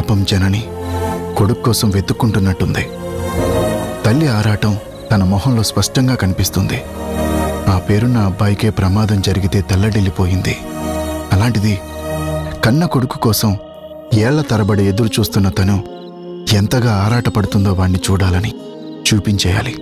పాపం జనని కొడుకు కోసం వెతుక్కుంటున్నట్టుంది. తల్లి ఆరాటం తన మొహంలో స్పష్టంగా కనిపిస్తుంది. ఆ పేరున్న అబ్బాయికే ప్రమాదం జరిగితే తెల్లడిల్లిపోయింది. అలాంటిది కన్న కొడుకు కోసం ఏళ్ల తరబడి ఎదురు చూస్తున్న తను ఎంతగా ఆరాటపడుతుందో వాణ్ణి చూడాలని చూపించేయాలి.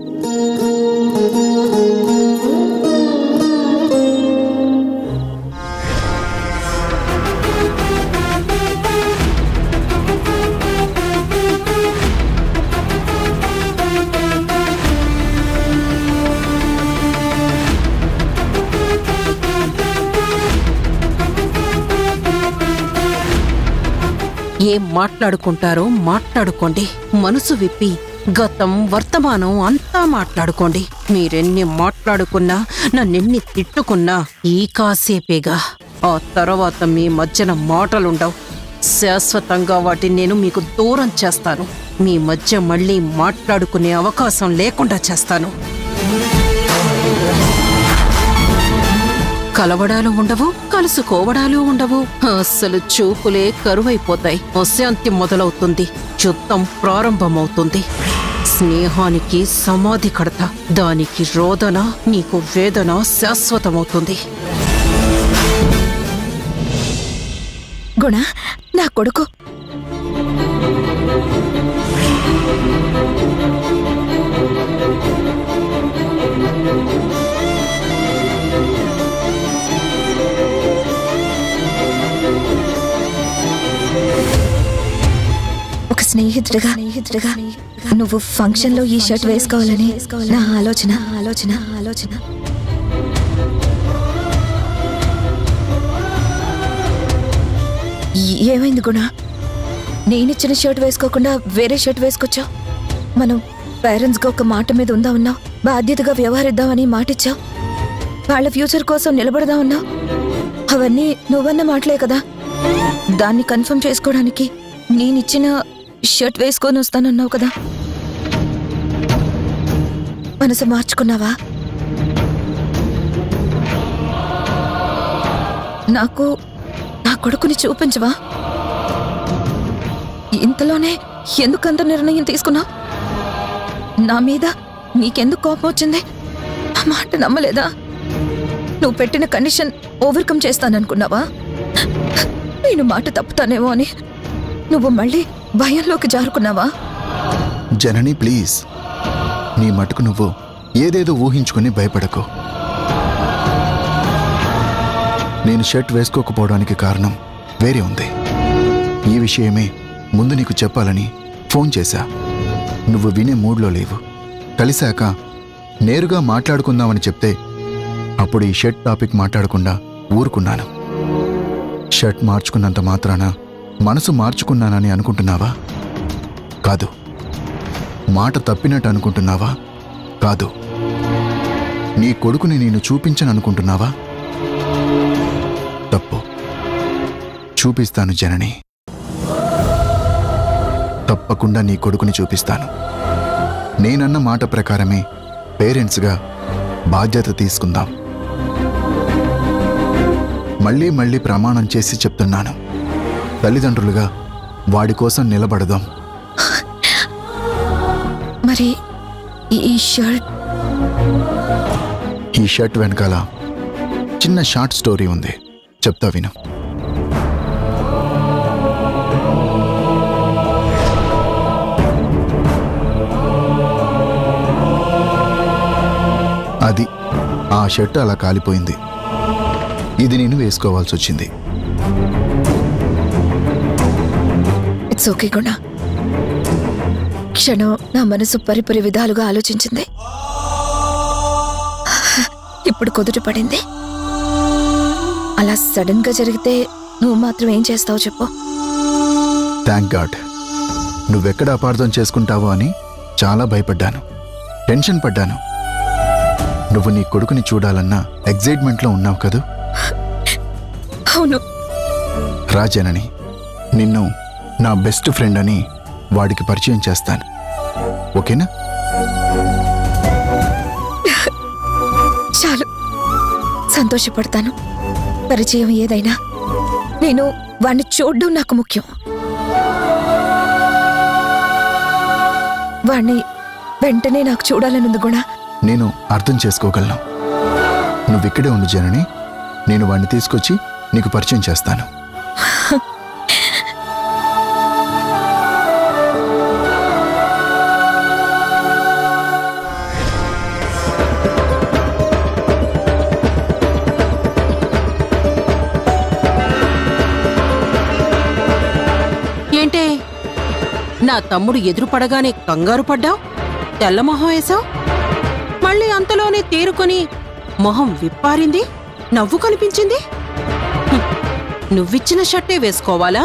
ఏం మాట్లాడుకుంటారో మాట్లాడుకోండి. మనసు విప్పి గతం వర్తమానం అంతా మాట్లాడుకోండి. మీరెన్ని మాట్లాడుకున్నా నన్నెన్ని తిట్టుకున్నా ఈ కాసేపేగా. ఆ తర్వాత మీ మధ్యన మాటలుండవు. శాశ్వతంగా వాటిని నేను మీకు దూరం చేస్తాను. మీ మధ్య మళ్ళీ మాట్లాడుకునే అవకాశం లేకుండా చేస్తాను. కలవడాలు ఉండవు, కలుసుకోవడాలు ఉండవు. అస్సలు చూపులే కరువైపోతాయి. అశాంతి మొదలవుతుంది. యుద్ధం ప్రారంభమవుతుంది. స్నేహానికి సమాధి కడతా. దానికి రోదన, నీకు వేదన శాశ్వతమవుతుంది. గుణ, నా కొడుకు ఒక స్నేహితుడిగా నువ్వు ఫంక్షన్ లో ఈ షర్ట్ వేసుకోవాలని నా ఆలోచన. ఏమైంది గుణ? నేనిచ్చిన షర్ట్ వేసుకోకుండా వేరే షర్ట్ వేసుకొచ్చావు. మనం పేరెంట్స్ గా ఒక మాట మీద ఉందామన్నావు. బాధ్యతగా వ్యవహరిద్దామని మాటిచ్చావు. వాళ్ళ ఫ్యూచర్ కోసం నిలబడదామన్నావు. అవన్నీ నువ్వన్న మాటలే కదా. దాన్ని కన్ఫర్మ్ చేసుకోవడానికి నేనిచ్చిన షర్ట్ వేసుకొని వస్తానన్నావు కదా. మనసు మార్చుకున్నావా? నాకు నా కొడుకుని చూపించవా? ఇంతలోనే ఎందుకంత నిర్ణయం తీసుకున్నావు? నా మీద నీకెందుకు కోపం వచ్చింది? ఆ మాట నమ్మలేదా? నువ్వు పెట్టిన కండిషన్ ఓవర్కమ్ చేస్తాననుకున్నావా? నేను మాట తప్పుతానేమో అని నువ్వు మళ్ళీ భయంలోకి జారుకున్నావా? జనని ప్లీజ్, నీ మటుకు నువ్వు ఏదేదో ఊహించుకుని భయపడకు. నేను షర్ట్ వేసుకోకపోవడానికి కారణం వేరే ఉంది. ఈ విషయమే ముందు నీకు చెప్పాలని ఫోన్ చేశా. నువ్వు వినే మూడ్లో లేవు. కలిశాక నేరుగా మాట్లాడుకుందామని చెప్తే అప్పుడు ఈ షర్ట్ టాపిక్ మాట్లాడకుండా ఊరుకున్నాను. షర్ట్ మార్చుకున్నంత మాత్రాన మనసు మార్చుకున్నానని అనుకుంటున్నావా? కాదు. మాట తప్పినట్టు అనుకుంటున్నావా? కాదు. నీ కొడుకుని నేను చూపించననుకుంటున్నావా? తప్పు. చూపిస్తాను జనని, తప్పకుండా నీ కొడుకుని చూపిస్తాను. నేనన్న మాట ప్రకారమే పేరెంట్స్గా బాధ్యత తీసుకుందాం. మళ్ళీ మళ్ళీ ప్రమాణం చేసి చెప్తున్నాను, తల్లిదండ్రులుగా వాడి కోసం నిలబడదాం. మరి ఈ షర్ట్ వెనకాల చిన్న షార్ట్ స్టోరీ ఉంది, చెప్తా విను. అది ఆ షర్ట్ అలా కాలిపోయింది. ఇది నేను వేసుకోవాల్సి వచ్చింది. ఇట్స్ ఓకే గుణ. క్షణం నా మనసు పరిపరి విధాలుగా ఆలోచించింది. ఇప్పుడు కుదుట పడింది. అలా సడన్ గా జరిగితే నువ్వు మాత్రం ఏం చేస్తావు చెప్పు? Thank God. నువ్వెక్కడ అపార్థం చేసుకుంటావో అని చాలా భయపడ్డాను, టెన్షన్ పడ్డాను. నువ్వు నీ కొడుకుని చూడాలన్న ఎగ్జైట్మెంట్లో ఉన్నావు కదూ? అవును. రాజనని, నిన్ను నా బెస్ట్ ఫ్రెండ్ అని వాడికి పరిచయం చేస్తాను, ఓకేనా? చాలు, సంతోషపడతాను. పరిచయం ఏదైనా నేను వాణ్ణి చూడడం నాకు ముఖ్యం. వాణ్ణి వెంటనే నాకు చూడాలనుంది గుణ. నేను అర్థం చేసుకోగలను. నువ్విక్కడే ఉండు జనని, నేను వాడిని తీసుకొచ్చి నీకు పరిచయం చేస్తాను. ఏంటే నా తమ్ముడు ఎదురు పడగానే కంగారు పడ్డావు, తెల్ల మొహం వేశావు, మళ్ళీ అంతలోనే తేరుకొని మొహం విప్పారింది, నవ్వు కనిపించింది. నువ్విచ్చిన షర్టే వేసుకోవాలా?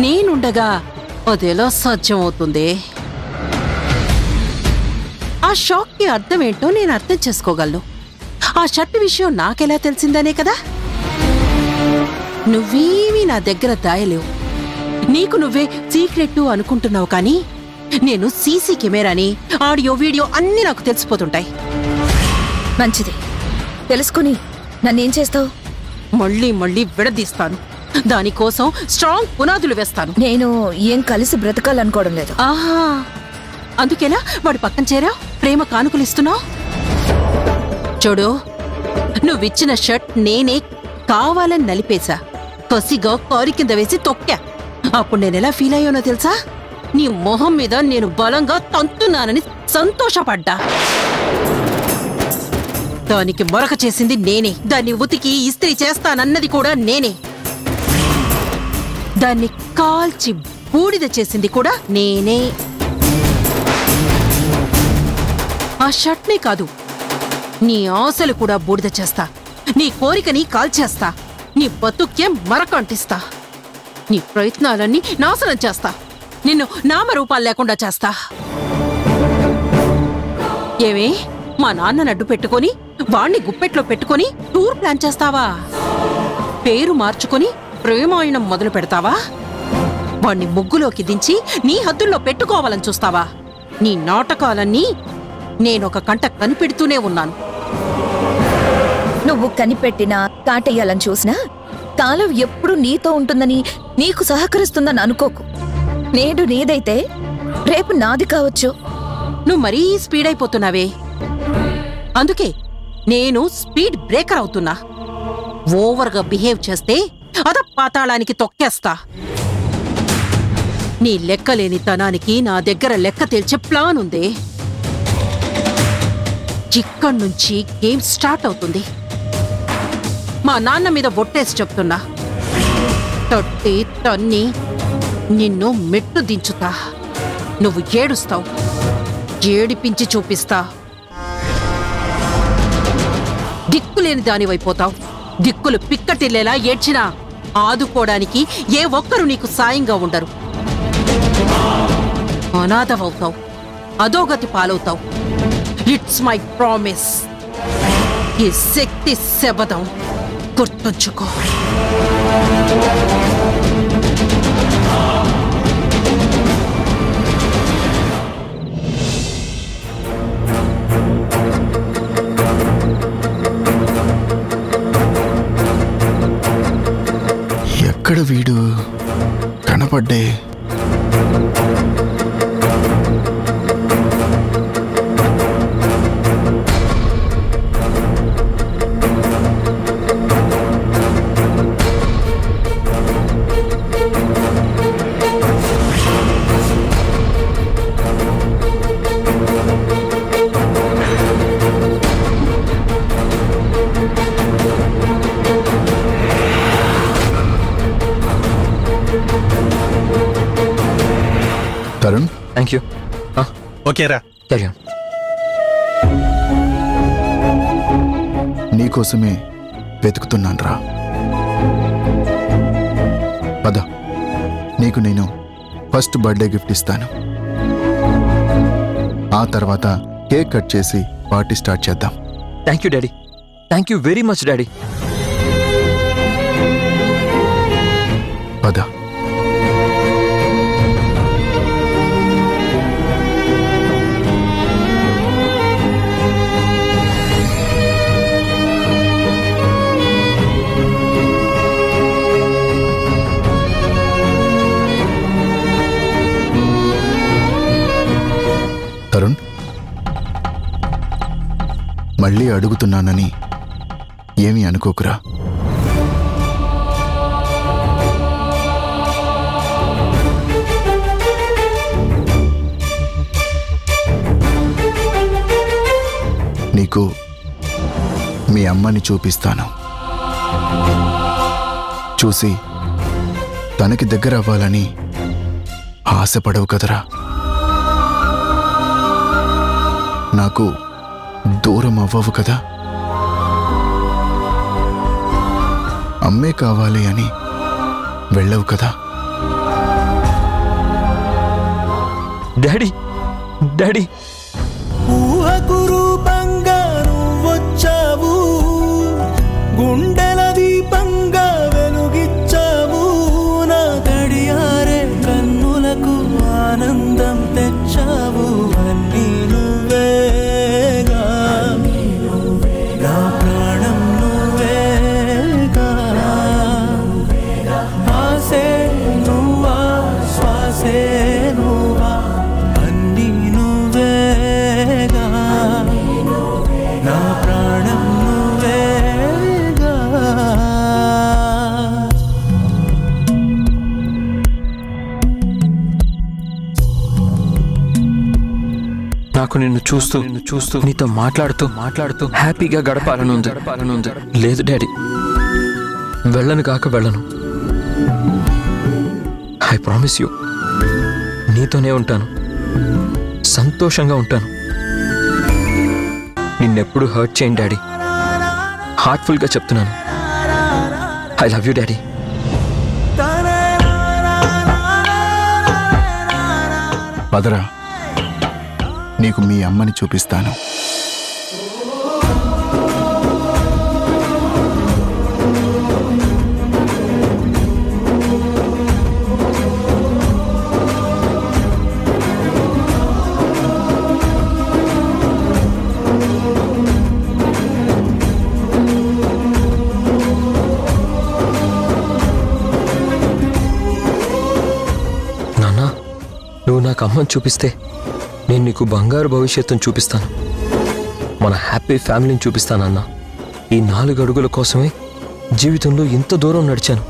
నేనుండగా అదెలా సాధ్యమవుతుంది? ఆ షాక్కి అర్థమేంటో నేను అర్థం చేసుకోగలను. ఆ షర్ట్ విషయం నాకెలా తెలిసిందనే కదా. నువ్వేమీ నా దగ్గర దాయలేవు. నీకు నువ్వే సీక్రెట్ అనుకుంటున్నావు, కానీ నేను సీసీ కెమెరాని, ఆడియో వీడియో అన్నీ నాకు తెలిసిపోతుంటాయి. మంచిది, తెలుసుకుని నన్నేం చేస్తావు? మళ్ళీ మళ్ళీ విడదీస్తాను. దానికోసం స్ట్రాంగ్ పునాదులు వేస్తాను. నేను ఏం కలిసి బ్రతకాలనుకోవడం లేదు. ఆహా, అందుకేనా వాడి పక్కన చేరా ప్రేమ కానుకలిస్తున్నావు? చూడు, నువ్విచ్చిన షర్ట్ నేనే కావాలని నలిపేశా, కసిగా కారు కింద వేసి తొక్కా. అప్పుడు నేనెలా ఫీల్ అయ్యానో తెలుసా? నీ మొహం మీద నేను బలంగా తంతున్నానని సంతోషపడ్డా. దానికి మొరక చేసింది నేనే. దాన్ని ఉతికి ఇస్త్రీ చేస్తానన్నది కూడా నేనే. దాన్ని కాల్చి బూడిద చేసింది కూడా నేనే. ఆ షర్ట్నే కాదు, నీ ఆశలు కూడా బూడిద చేస్తా. నీ కోరికని కాల్చేస్తా. నీ బతుక్కే మరక అంటిస్తా. నీ ప్రయత్నాలన్నీ నాశనం చేస్తా. నిన్ను నామరూపాలు లేకుండా చేస్తా. ఏమే, మా నాన్నని అడ్డు పెట్టుకొని వాణ్ణి గుప్పెట్లో పెట్టుకొని టూర్ ప్లాన్ చేస్తావా? పేరు మార్చుకొని ప్రేమాయణం మొదలు పెడతావా? వాణ్ణి ముగ్గులోకి దించి నీ హద్దుల్లో పెట్టుకోవాలని చూస్తావా? నీ నాటకాలన్నీ నేనొక కంట కనిపెడుతూనే ఉన్నాను. నువ్వు కనిపెట్టినా కాటేయాలని చూసినా కాలం ఎప్పుడు నీతో ఉంటుందని, నీకు సహకరిస్తుందని అనుకోకు. నేడు నీదైతే రేపు నాది కావచ్చు. నువ్వు మరీ స్పీడ్ అయిపోతున్నావే. అందుకే నేను స్పీడ్ బ్రేకర్ అవుతున్నా. ఓవర్గా బిహేవ్ చేస్తే పాతాళానికి తొక్కేస్తా. నీ లెక్కలేని తనానికి నా దగ్గర లెక్క తేల్చే ప్లాన్ ఉంది. ఇక్కడి నుంచి గేమ్ స్టార్ట్ అవుతుంది. మా నాన్న మీద బొట్టేసి చెప్తున్నా, తొట్టి తన్ని నిన్ను మెట్టు దించుతా. నువ్వు ఏడుస్తావు, ఏడిపించి చూపిస్తా. దిక్కులేని దానివైపోతావు. దిక్కులు పిక్కటిల్లేలా ఏడ్చినా ఆదుకోవడానికి ఏ ఒక్కరు నీకు సాయంగా ఉండరు. అనాథవవుతావు, అధోగతి పాలవుతావు. It's my promise. ఈ శక్తి శబదం గుర్తుంచుకో. ఎక్కడ వీడు కనపడ్డే? Tarun, thank you. ఓకేరా, క్యారీ ఆన్. నీకోసమే వెతుకుతున్నాను రా. పద, నీకు నేను ఫస్ట్ బర్త్డే గిఫ్ట్ ఇస్తాను. ఆ తర్వాత కేక్ కట్ చేసి పార్టీ స్టార్ట్ చేద్దాం. Thank you daddy. Thank you very much daddy. పద. మళ్ళీ అడుగుతున్నానని ఏమీ అనుకోకురా. నీకు మీ అమ్మని చూపిస్తాను. చూసి తనకి దగ్గర అవ్వాలని ఆశపడవు కదరా. నాకు దూరం అవ్వవు కదా. అమ్మే కావాలి అని వెళ్ళవు కదా. డాడీ డాడీ ఊహకు రూపంగా నువ్వొచ్చావు, గుండెల దీపంగా వెలుగిచ్చావు, నా గడియారే కన్నులకు ఆనందం తెచ్చావు. అన్నీ నువ్వేగా, నా ప్రాణం నువ్వేగా, ఆసే నువ్వా శ్వాసే నువ్వా, అన్నీ నువ్వేగా, నా ప్రాణం నువ్వేగా. నాకు నిన్ను చూస్తూ నీతో మాట్లాడుతూ హ్యాపీగా గడపాలనుంది. లేదు డాడీ, వెళ్ళను కాక వెళ్ళను. ఐ ప్రామిస్ యూ, నీతోనే ఉంటాను, సంతోషంగా ఉంటాను. నిన్నెప్పుడు హర్ట్ చేయండి డాడీ. హార్ట్ఫుల్గా చెప్తున్నాను. I love you daddy. పదరా, నీకు మీ అమ్మని చూపిస్తాను. నాన్నా, నువ్వు నాకు అమ్మని చూపిస్తే నేను నీకు బంగారు భవిష్యత్తును చూపిస్తాను. మన హ్యాపీ ఫ్యామిలీని చూపిస్తానన్నా. ఈ 4 అడుగుల కోసమే జీవితంలో ఇంత దూరం నడిచాను.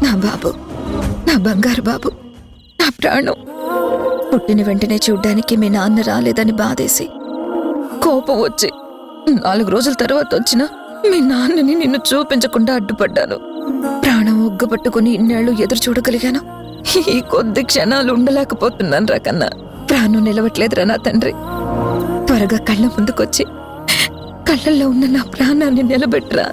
నా బాబు, నా బంగారు బాబు, నా ప్రాణం. పుట్టిన వెంటనే చూడ్డానికి మీ నాన్న రాలేదని బాధేసి కోపం వచ్చి 4 రోజుల తర్వాత వచ్చిన మీ నాన్నని నిన్ను చూపించకుండా అడ్డుపడ్డాను. ప్రాణం ఒగ్గపట్టుకుని ఇన్నేళ్లు ఎదురు చూడగలిగాను. ఈ కొద్ది క్షణాలు ఉండలేకపోతున్నాను రా కన్నా. ప్రాణం నిలవట్లేదురా నా తండ్రి. త్వరగా కళ్ళ ముందుకొచ్చి కళ్ళల్లో ఉన్న నా ప్రాణాన్ని నిలబెట్టరా.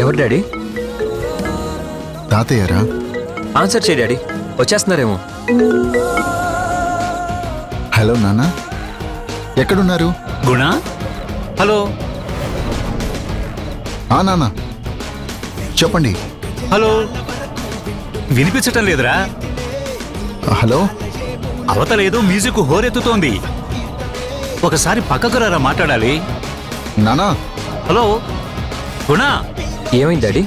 ఎవరు డాడీ? తాతయ్యరా? ఆన్సర్ చేయి డాడీ, వచ్చేస్తున్నారేమో. హలో నాన్న, ఎక్కడున్నారు? గుణ, హలో. నాన్న చెప్పండి. హలో, వినిపించటం లేదురా? హలో, అవతలేదో మ్యూజిక్ హోరెత్తుతోంది. ఒకసారి పక్కకు రారా, మాట్లాడాలి. నానా. హలో గుణ. ఏమైంది డాడీ?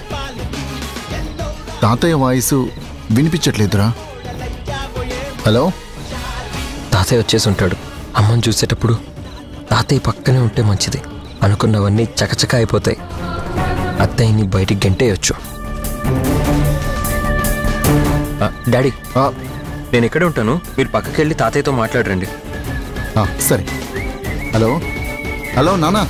తాతయ్య వాయిస్ వినిపించట్లేదురా. హలో. తాతయ్య వచ్చేసి ఉంటాడు. అమ్మని చూసేటప్పుడు తాతయ్య పక్కనే ఉంటే మంచిది. అనుకున్నవన్నీ చకచక అయిపోతాయి. అత్తయ్యని బయటికి గంటేయచ్చు. డాడీ, నేను ఇక్కడే ఉంటాను, మీరు పక్కకి వెళ్ళి తాతయ్యతో మాట్లాడరండి. సరే. హలో. హలో నానా.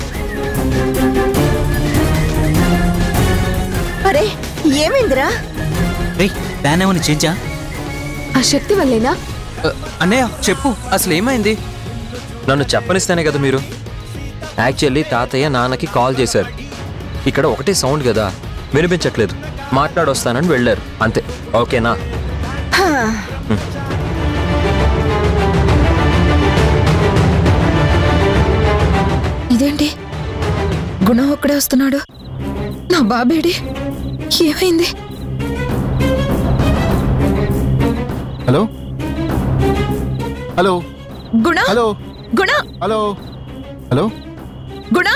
అరే ఏమైందిరా? ప్లాన్ ఏమని చేంజా? ఆ శక్తి వల్లేనా? అన్నయ్య చెప్పు, అసలు ఏమైంది? నన్ను చెప్పనిస్తేనే కదా మీరు. యాక్చువల్లీ తాతయ్య నాన్నకి కాల్ చేశారు. ఇక్కడ ఒకటే సౌండ్ కదా, వినిపించట్లేదు. మాట్లాడొస్తానని వెళ్ళారు, అంతే. ఓకేనా? ఇదేంటి గుణ ఒక్కడే వస్తున్నాడు? నా బాబేడి? ఏమైంది? హలో హలో గుణ హలో గుణ హలో హలో గుణ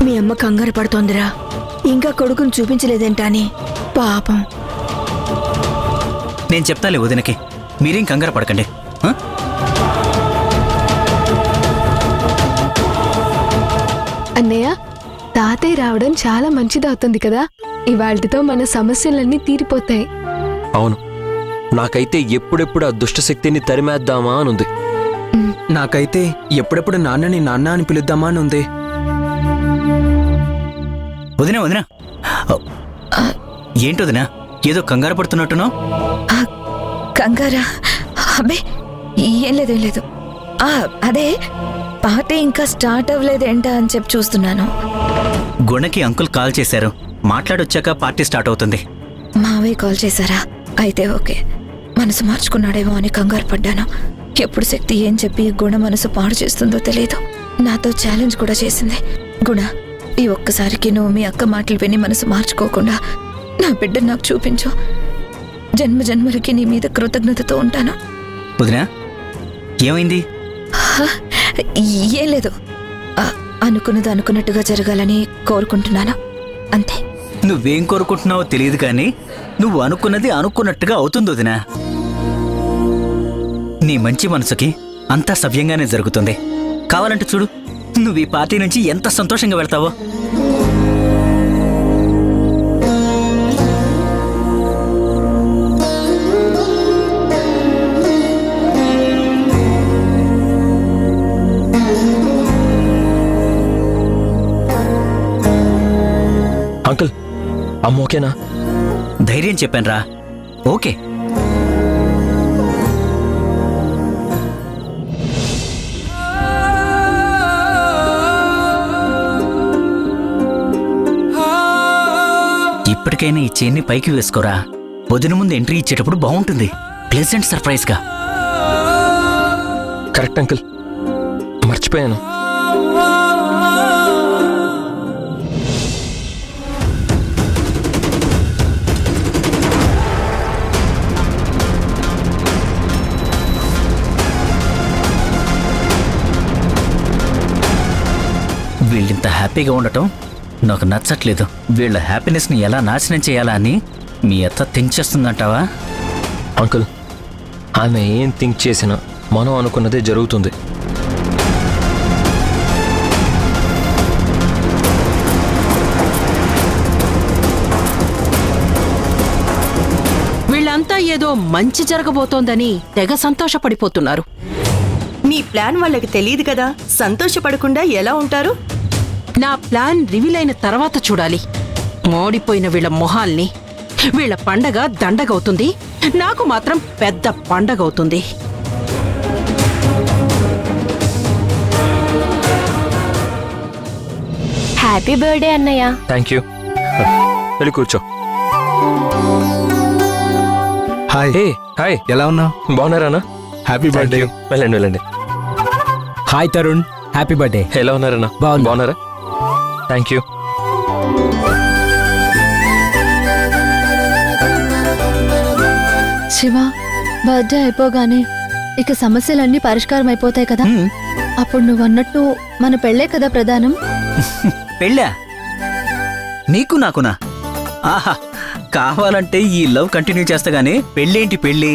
మీ అమ్మ కంగారు పడుతోందిరా. ఇంకా కొడుకుని చూపించలేదేంటా అని. పాపం. నేను చెప్తాలే వదినకి, మీరేం కంగారు పడకండి. అన్నయ్య, తాతయ్య రావడం చాలా మంచిదవుతుంది కదా. ఇవాళ్టితో మన సమస్యలన్నీ తీరిపోతాయి. అవును, నాకైతే ఎప్పుడెప్పుడు ఆ దుష్టశక్తిని తరిమేద్దామా అనుంది. నాకైతే ఎప్పుడెప్పుడు నాన్నని నాన్న అని పిలుద్దామా అని ఉంది. వదినా వదినా, ఏంటి వదినా ఏదో కంగారు పడుతున్నట్టున్నావు? కంగారా? అబ్బే ఏం లేదు, ఏం లేదు. అదే పార్టీ ఇంకా స్టార్ట్ అవ్వలేదేంటా అని చెప్పి చూస్తున్నాను. గుణకి అంకుల్ కాల్ చేశారు, మాట్లాడొచ్చాక పార్టీ స్టార్ట్ అవుతుంది. మావయ్య కాల్ చేశారా? అయితే ఓకే. మనసు మార్చుకున్నాడేమో అని కంగారు పడ్డాను. ఎప్పుడు శక్తి ఏం చెప్పి గుణ మనసు పాడు చేస్తుందో తెలియదు. నాతో ఛాలెంజ్ కూడా చేసింది. గుణ, ఈ ఒక్కసారికి నువ్వు మీ అక్క మాటలు విని మనసు మార్చుకోకుండా నా బిడ్డను నాకు చూపించు. జన్మ జన్మలకి నీ మీద కృతజ్ఞతతో ఉంటాను. వదినా ఏమైంది? ఏం లేదు. అనుకున్నది అనుకున్నట్టుగా జరగాలని కోరుకుంటున్నాను, అంతే. నువ్వేం కోరుకుంటున్నావో తెలియదు కానీ నువ్వు అనుకున్నది అనుకున్నట్టుగా అవుతుంది వదినా. నీ మంచి మనసుకి అంతా సవ్యంగానే జరుగుతుంది. కావాలంటే చూడు, నువ్వు ఈ పార్టీ నుంచి ఎంత సంతోషంగా వెళ్తావో. అంకుల్, అమ్మ ఓకేనా? ధైర్యం చెప్పానురా, ఓకే. ఇప్పటికైనా ఈ చైన్ని పైకి వేసుకోరా. వదిన ముందు ఎంట్రీ ఇచ్చేటప్పుడు బాగుంటుంది, ప్లెజెంట్ సర్ప్రైజ్ గా. కరెక్ట్ అంకుల్, మర్చిపోయాను. వీళ్ళింత హ్యాపీగా ఉండటం నాకు నచ్చట్లేదు. వీళ్ళ హ్యాపీనెస్ని ఎలా నాశనం చేయాలా అని మీ అత్త థింక్ చేస్తుందంటావా? అంకుల్, ఆమె ఏం థింక్ చేసినా మనం అనుకున్నదే జరుగుతుంది. వీళ్ళంతా ఏదో మంచి జరగబోతోందని తెగ సంతోషపడిపోతున్నారు. మీ ప్లాన్ వాళ్ళకి తెలియదు కదా, సంతోషపడకుండా ఎలా ఉంటారు? నా ప్లాన్ రివీల్ అయిన తర్వాత చూడాలి. మోడిపోయిన వీళ్ళ మొహాల్ని. వీళ్ళ పండగ దండగవుతుంది, నాకు మాత్రం పెద్ద పండగవుతుంది. హ్యాపీ బర్త్డే అన్నయ్య. Thank you. వెళ్ళి కూర్చో. హాయ్. హే, హాయ్. ఎలా ఉన్నావు? బాగున్నారా? Happy birthday. వెళ్ళండి వెళ్ళండి. Hi Tarun, happy birthday. ఎలా ఉన్నారన్నా? బాగున్నారా? Thank you. శివ, బర్త్డే అయిపోగానే ఇక సమస్యలన్నీ పరిష్కారం అయిపోతాయి కదా. అప్పుడు నువ్వన్నట్టు మన పెళ్ళే కదా ప్రధానం. పెళ్ళా? నీకు నాకునా? ఆహా, కావాలంటే ఈ లవ్ కంటిన్యూ చేస్తా గానీ పెళ్ళేంటి పెళ్ళి?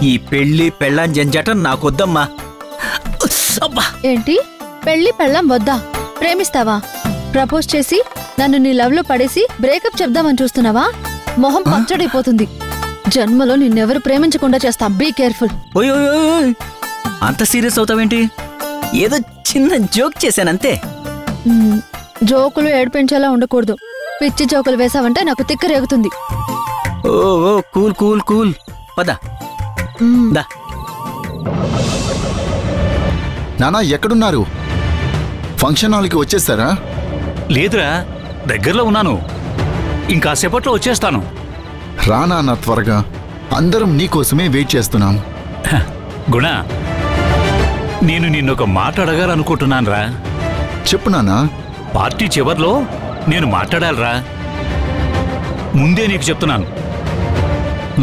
ఈ పెళ్ళి పెళ్ళాం జంజాటం నాకొద్దమ్మా. ఏంటి పెళ్లి పెళ్ళం వద్దా? ప్రేమిస్తావా? ప్రపోజ్ చేసి నన్ను నీ లవ్ లో పడేసి బ్రేకప్ చెప్దామని చూస్తున్నావా? మొహం పచ్చడైపోతుంది. జన్మలో నిన్నెవరు ప్రేమించకుండా చేస్తా. Be careful. అంత సీరియస్ అవుతావేంటి? ఏదో చిన్న జోక్ చేశానంతే. జోకులు ఏడిపించేలా ఉండకూడదు. పిచ్చి జోకులు వేసావంటే నాకు తిక్క రేగుతుంది. ఓ కూల్ కూల్ కూల్. పద దా. నానా ఎక్కడున్నారు? ఫంక్షన్ హాల్కి వచ్చేస్తారా? లేదురా, దగ్గరలో ఉన్నాను. ఇంకాసేపట్లో వచ్చేస్తాను. రా నాన్న త్వరగా, అందరం నీకోసమే వెయిట్ చేస్తున్నాం. గుణ, నేను నిన్నొక మాట అడగాలనుకుంటున్నానురా. చెప్పు నాన్నా. పార్టీ చివర్లో నేను మాట్లాడాలిరా. ముందే నీకు చెప్తున్నాను,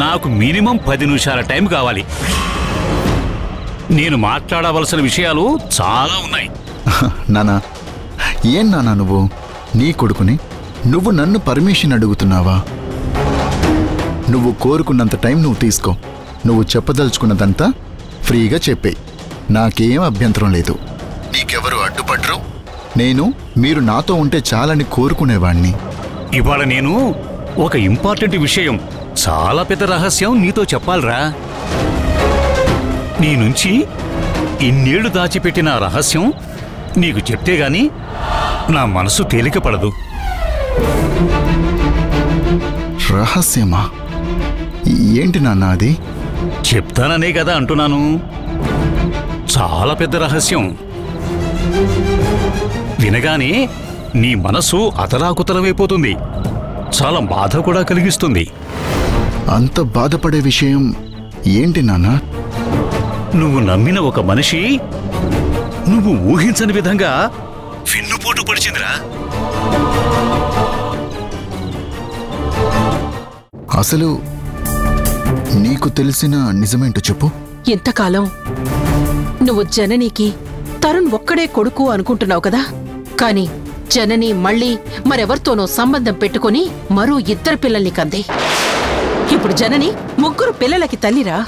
నాకు మినిమం 10 నిమిషాల టైం కావాలి. నేను మాట్లాడవలసిన విషయాలు చాలా ఉన్నాయి. నానా, ఏం నానా నువ్వు? నీ కొడుకుని నువ్వు నన్ను పర్మిషన్ అడుగుతున్నావా? నువ్వు కోరుకున్నంత టైం నువ్వు తీసుకో. నువ్వు చెప్పదలుచుకున్నదంతా ఫ్రీగా చెప్పేయి. నాకేం అభ్యంతరం లేదు. నీకెవరు అడ్డుపడ్రు? మీరు నాతో ఉంటే చాలని కోరుకునేవాణ్ణి. ఇవాళ నేను ఒక ఇంపార్టెంట్ విషయం, చాలా పెద్ద రహస్యం నీతో చెప్పాలిరా. నీ నుంచి ఇన్నేళ్లు దాచిపెట్టిన రహస్యం నీకు చెప్తే గాని నా మనసు తేలిక పడదు. రహస్యమా? ఏంటి నాన్న అది? చెప్తాననే కదా అంటున్నాను. చాలా పెద్ద రహస్యం. వినగానే నీ మనసు అతలాకుతలమైపోతుంది. చాలా బాధ కూడా కలిగిస్తుంది. అంత బాధపడే విషయం ఏంటి నాన్న? నువ్వు నమ్మిన ఒక మనిషి నువ్వు ఊహించని విధంగా వెన్నుపోటు పొడిచిందిరా. అసలు నీకు తెలిసిన నిజమేంటో చెప్పు. ఇంతకాలం నువ్వు జననికి తరుణ్ ఒక్కడే కొడుకు అనుకుంటున్నావు కదా, కాని జనని మళ్ళీ మరెవరితోనో సంబంధం పెట్టుకుని మరో 2 పిల్లల్ని కంది. ఇప్పుడు జనని 3 పిల్లలకి తల్లిరా.